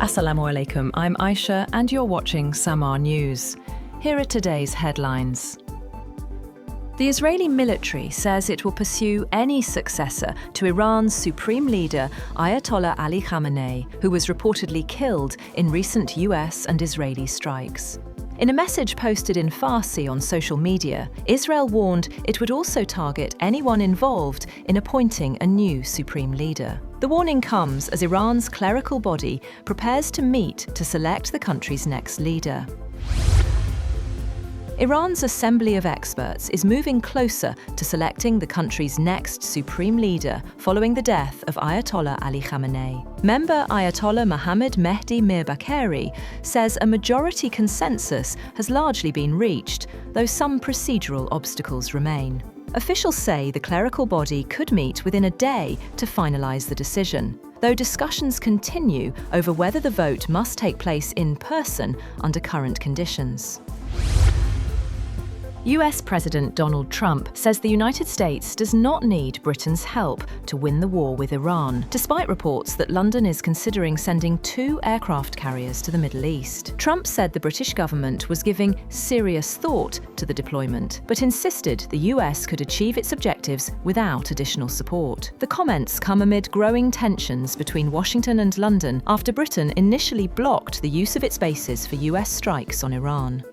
Assalamu alaikum, I'm Aisha and you're watching SAMAA News. Here are today's headlines. The Israeli military says it will pursue any successor to Iran's supreme leader Ayatollah Ali Khamenei, who was reportedly killed in recent US and Israeli strikes. In a message posted in Farsi on social media, Israel warned it would also target anyone involved in appointing a new supreme leader. The warning comes as Iran's clerical body prepares to meet to select the country's next leader. Iran's Assembly of Experts is moving closer to selecting the country's next supreme leader following the death of Ayatollah Ali Khamenei. Member Ayatollah Mohammad Mehdi Mirbakeri says a majority consensus has largely been reached, though some procedural obstacles remain. Officials say the clerical body could meet within a day to finalise the decision, though discussions continue over whether the vote must take place in person under current conditions. US President Donald Trump says the United States does not need Britain's help to win the war with Iran, despite reports that London is considering sending 2 aircraft carriers to the Middle East. Trump said the British government was giving serious thought to the deployment, but insisted the US could achieve its objectives without additional support. The comments come amid growing tensions between Washington and London after Britain initially blocked the use of its bases for US strikes on Iran.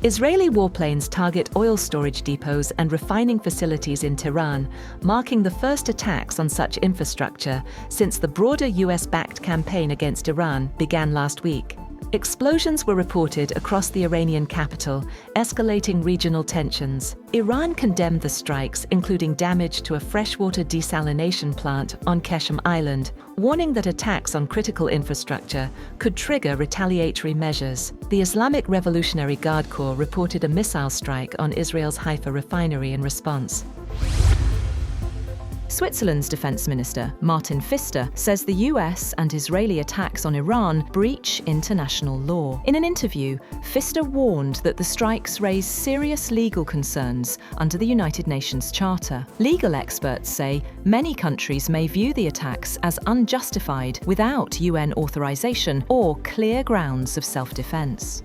Israeli warplanes target oil storage depots and refining facilities in Tehran, marking the first attacks on such infrastructure since the broader US-backed campaign against Iran began last week. Explosions were reported across the Iranian capital, escalating regional tensions. Iran condemned the strikes, including damage to a freshwater desalination plant on Keshem Island, warning that attacks on critical infrastructure could trigger retaliatory measures. The Islamic Revolutionary Guard Corps reported a missile strike on Israel's Haifa refinery in response. Switzerland's Defence Minister, Martin Pfister, says the US and Israeli attacks on Iran breach international law. In an interview, Pfister warned that the strikes raise serious legal concerns under the United Nations Charter. Legal experts say many countries may view the attacks as unjustified without UN authorization or clear grounds of self-defense.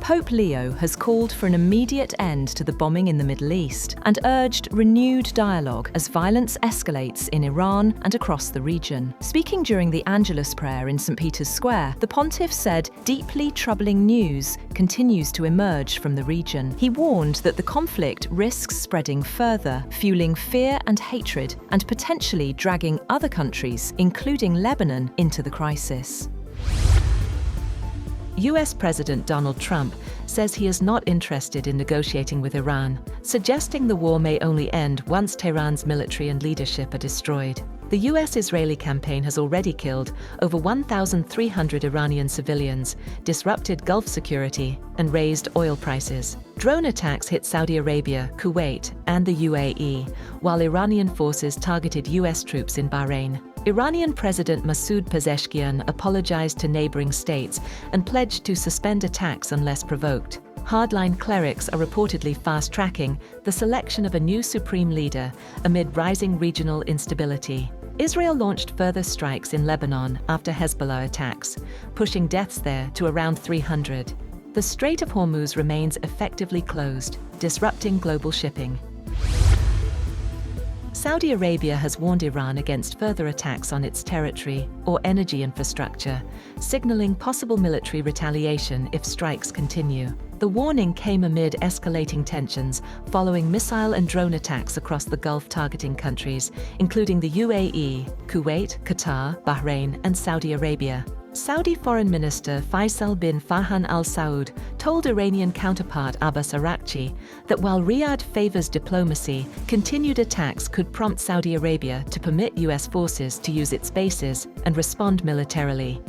Pope Leo has called for an immediate end to the bombing in the Middle East and urged renewed dialogue as violence escalates in Iran and across the region. Speaking during the Angelus prayer in St. Peter's Square, the pontiff said deeply troubling news continues to emerge from the region. He warned that the conflict risks spreading further, fueling fear and hatred, and potentially dragging other countries, including Lebanon, into the crisis. US President Donald Trump says he is not interested in negotiating with Iran, suggesting the war may only end once Tehran's military and leadership are destroyed. The US-Israeli campaign has already killed over 1,300 Iranian civilians, disrupted Gulf security, and raised oil prices. Drone attacks hit Saudi Arabia, Kuwait, and the UAE, while Iranian forces targeted US troops in Bahrain. Iranian President Masoud Pezeshkian apologized to neighboring states and pledged to suspend attacks unless provoked. Hardline clerics are reportedly fast-tracking the selection of a new supreme leader amid rising regional instability. Israel launched further strikes in Lebanon after Hezbollah attacks, pushing deaths there to around 300. The Strait of Hormuz remains effectively closed, disrupting global shipping. Saudi Arabia has warned Iran against further attacks on its territory or energy infrastructure, signaling possible military retaliation if strikes continue. The warning came amid escalating tensions following missile and drone attacks across the Gulf targeting countries, including the UAE, Kuwait, Qatar, Bahrain, and Saudi Arabia. Saudi Foreign Minister Faisal bin Farhan Al Saud told Iranian counterpart Abbas Araghchi that while Riyadh favors diplomacy, continued attacks could prompt Saudi Arabia to permit US forces to use its bases and respond militarily.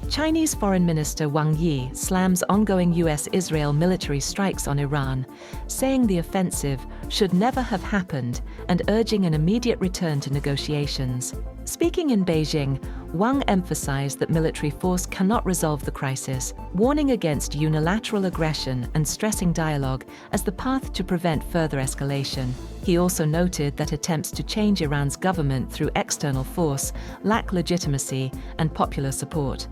Chinese Foreign Minister Wang Yi slams ongoing US-Israel military strikes on Iran, saying the offensive should never have happened and urging an immediate return to negotiations. Speaking in Beijing, Wang emphasized that military force cannot resolve the crisis, warning against unilateral aggression and stressing dialogue as the path to prevent further escalation. He also noted that attempts to change Iran's government through external force lack legitimacy and popular support.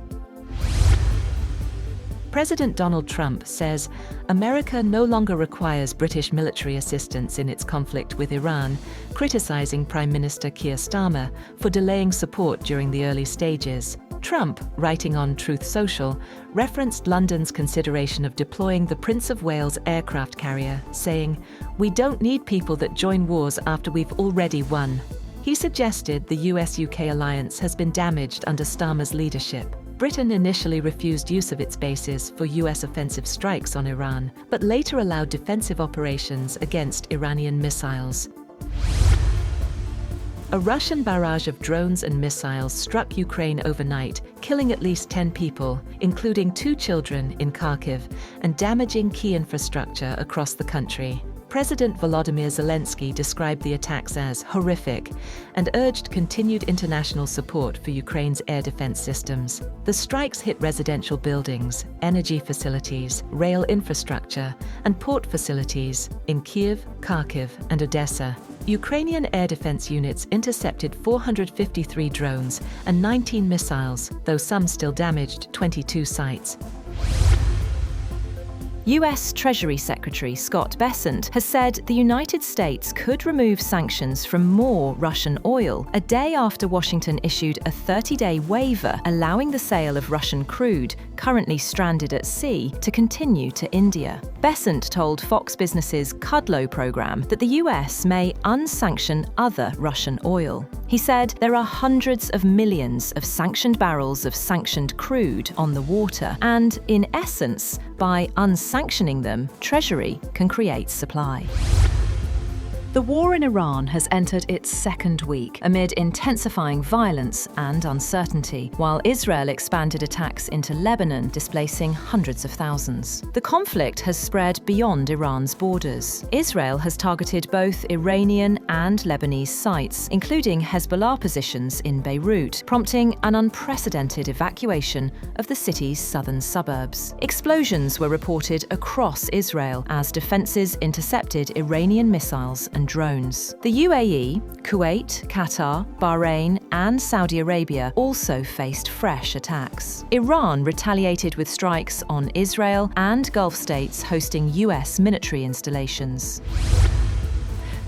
President Donald Trump says America no longer requires British military assistance in its conflict with Iran, criticizing Prime Minister Keir Starmer for delaying support during the early stages. Trump, writing on Truth Social, referenced London's consideration of deploying the Prince of Wales aircraft carrier, saying, "We don't need people that join wars after we've already won." He suggested the US-UK alliance has been damaged under Starmer's leadership. Britain initially refused use of its bases for US offensive strikes on Iran, but later allowed defensive operations against Iranian missiles. A Russian barrage of drones and missiles struck Ukraine overnight, killing at least 10 people, including 2 children in Kharkiv, and damaging key infrastructure across the country. President Volodymyr Zelensky described the attacks as horrific and urged continued international support for Ukraine's air defense systems. The strikes hit residential buildings, energy facilities, rail infrastructure, and port facilities in Kyiv, Kharkiv, and Odessa. Ukrainian air defense units intercepted 453 drones and 19 missiles, though some still damaged 22 sites. US Treasury Secretary Scott Bessent has said the United States could remove sanctions from more Russian oil a day after Washington issued a 30-day waiver allowing the sale of Russian crude currently stranded at sea to continue to India. Bessent told Fox Business's Kudlow program that the US may unsanction other Russian oil. He said there are hundreds of millions of sanctioned barrels of sanctioned crude on the water, and in essence, by unsanctioning them, Treasury can create supply. The war in Iran has entered its second week amid intensifying violence and uncertainty, while Israel expanded attacks into Lebanon, displacing hundreds of thousands. The conflict has spread beyond Iran's borders. Israel has targeted both Iranian and Lebanese sites, including Hezbollah positions in Beirut, prompting an unprecedented evacuation of the city's southern suburbs. Explosions were reported across Israel as defenses intercepted Iranian missiles and drones. The UAE, Kuwait, Qatar, Bahrain, and Saudi Arabia also faced fresh attacks. Iran retaliated with strikes on Israel and Gulf states hosting US military installations.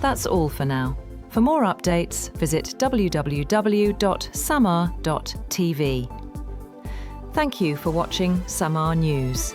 That's all for now. For more updates, visit www.samaa.tv. Thank you for watching SAMAA News.